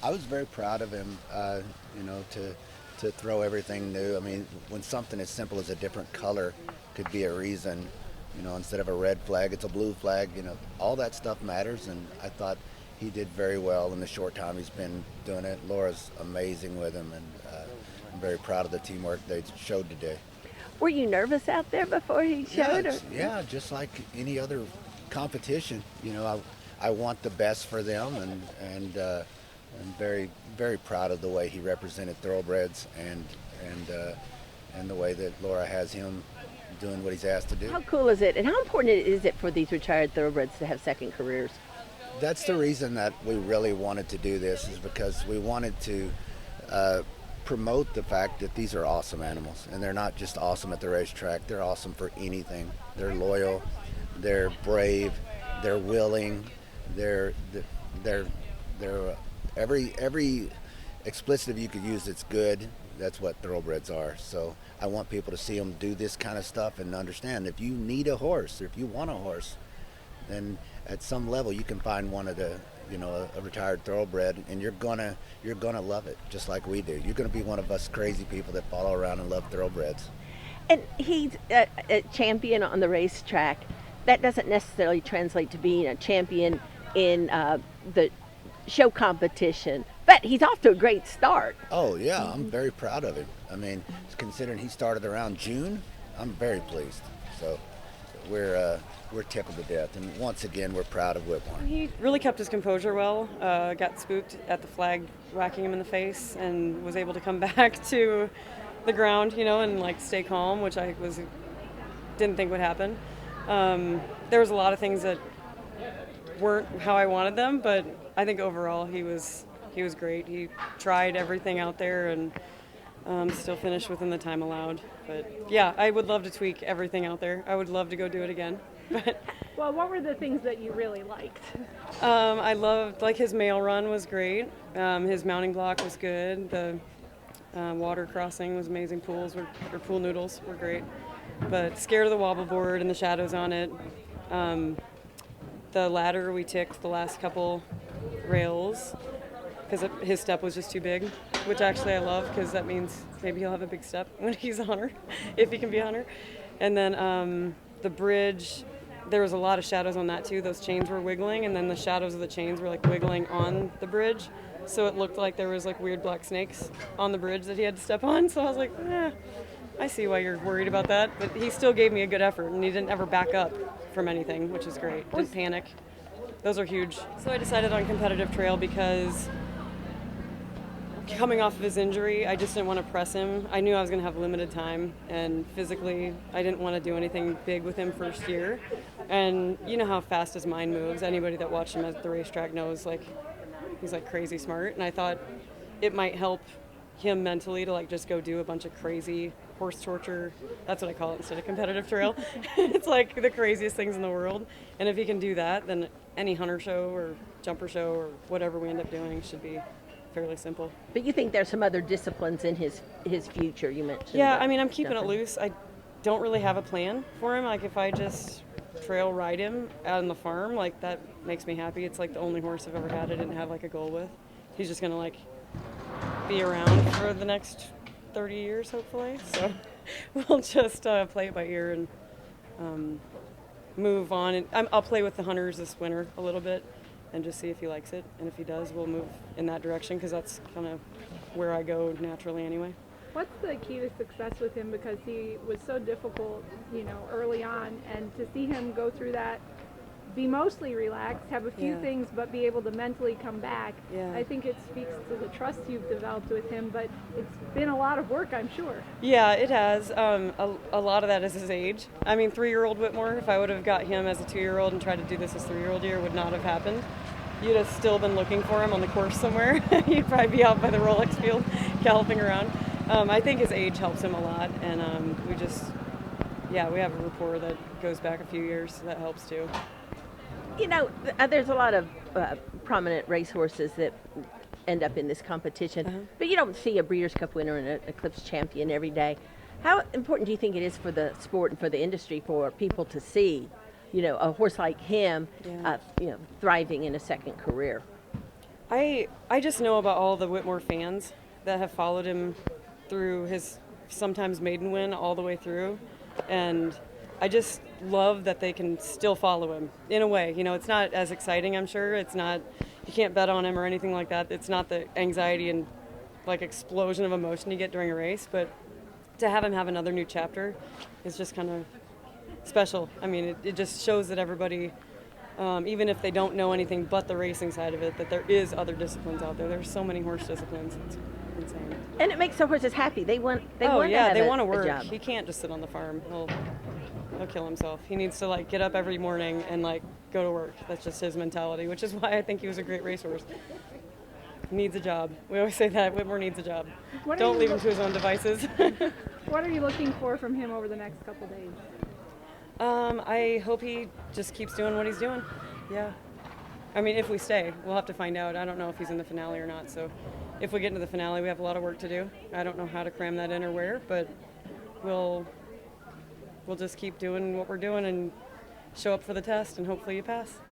I was very proud of him, you know, to throw everything new. I mean, when something as simple as a different color could be a reason, you know, instead of a red flag, it's a blue flag, you know, all that stuff matters. And I thought he did very well in the short time he's been doing it. Laura's amazing with him, and I'm very proud of the teamwork they showed today. Were you nervous out there before he Yeah, showed? Or yeah, just like any other competition, you know, I want the best for them, and I'm very proud of the way he represented thoroughbreds, and the way that Laura has him doing what he's asked to do. how cool is it, and how important is it for these retired thoroughbreds to have second careers? That's the reason that we really wanted to do this, is because we wanted to uh, promote the fact that these are awesome animals, and they're not just awesome at the racetrack. They're awesome for anything. They're loyal, they're brave, they're willing, they're they're they're every expletive you could use that's good. That's what thoroughbreds are. So I want people to see them do this kind of stuff and understand, if you need a horse, or if you want a horse, then at some level you can find one of the, you know, a retired thoroughbred, and you're gonna love it just like we do. You're gonna be one of us crazy people that follow around and love thoroughbreds. And he's a champion on the racetrack. That doesn't necessarily translate to being a champion in the show competition, but he's off to a great start. Oh yeah, I'm very proud of him. I mean, considering he started around June, I'm very pleased. So we're tickled to death, and once again we're proud of Whitmore. He really kept his composure well, got spooked at the flag whacking him in the face, and was able to come back to the ground, you know, and like stay calm, which didn't think would happen. There was a lot of things that weren't how I wanted them, but I think overall he was great. He tried everything out there, and still finished within the time allowed. But yeah, I would love to tweak everything out there. I would love to go do it again. But Well, what were the things that you really liked? I loved, like, his mail run was great. His mounting block was good. The water crossing was amazing. Or pool noodles were great. But scared of the wobble board and the shadows on it. The ladder, we ticked the last couple rails because his step was just too big, which actually I love, because that means maybe he'll have a big step when he's a hunter, if he can be a hunter. And then the bridge, there was a lot of shadows on that too. Those chains were wiggling, and then the shadows of the chains were like wiggling on the bridge, so it looked like there was like weird black snakes on the bridge that he had to step on. So I was like, I see why you're worried about that. But he still gave me a good effort, and he didn't ever back up from anything, which is great. Didn't panic. Those are huge. So I decided on competitive trail because coming off of his injury, I just didn't want to press him. I knew I was going to have limited time, and physically, I didn't want to do anything big with him first year. And you know how fast his mind moves. Anybody that watched him at the racetrack knows, like, he's like crazy smart. And I thought it might help him mentally to like just go do a bunch of crazy horse torture. That's what I call it instead of competitive trail. It's like the craziest things in the world. And if he can do that, then any hunter show or jumper show or whatever we end up doing should be fairly simple. But you think there's some other disciplines in his future, you mentioned? Yeah, I mean, I'm keeping jumping. it loose. I don't really have a plan for him. Like, if I just trail ride him out on the farm, like, that makes me happy. It's like the only horse I've ever had I didn't have like a goal with. He's just gonna like be around for the next 30 years, hopefully. So we'll just play it by ear and move on. And I'll play with the hunters this winter a little bit and just see if he likes it. And if he does, we'll move in that direction, because that's kind of where I go naturally anyway. What's the key to success with him? Because he was so difficult, you know, early on, and to see him go through that, be mostly relaxed, have a few Yeah. things, but be able to mentally come back. Yeah. I think it speaks to the trust you've developed with him, but it's been a lot of work, I'm sure. Yeah, it has. A lot of that is his age. I mean, 3-year-old Whitmore, if I would have got him as a 2-year-old and tried to do this as 3-year-old year, would not have happened. You'd have still been looking for him on the course somewhere. He'd probably be out by the Rolex field galloping around. I think his age helps him a lot, and we have a rapport that goes back a few years that helps too. You know, there's a lot of prominent racehorses that end up in this competition, but you don't see a Breeders' Cup winner and an Eclipse champion every day. How important do you think it is for the sport and for the industry for people to see, you know, a horse like him, Yeah. thriving in a second career? I just know about all the Whitmore fans that have followed him through his sometimes maiden win all the way through, and I just love that they can still follow him in a way. You know, it's not as exciting, I'm sure. It's not, you can't bet on him or anything like that. It's not the anxiety and like explosion of emotion you get during a race, but to have him have another new chapter is just kind of special. I mean, it just shows that everybody, even if they don't know anything but the racing side of it, that there is other disciplines out there. There's so many horse disciplines. It's insane. And it makes the horses happy. They want. They Oh want yeah, to have they a, want to a work. job. He can't just sit on the farm. He'll kill himself. He needs to like get up every morning and like go to work. That's just his mentality, which is why I think he was a great racehorse. He needs a job. We always say that Whitmore needs a job. Don't leave him to his own devices. What are you looking for from him over the next couple days? I hope he just keeps doing what he's doing. Yeah. I mean, if we stay, we'll have to find out. I don't know if he's in the finale or not. So if we get into the finale, we have a lot of work to do. I don't know how to cram that in or where, but we'll just keep doing what we're doing and show up for the test, and hopefully you pass.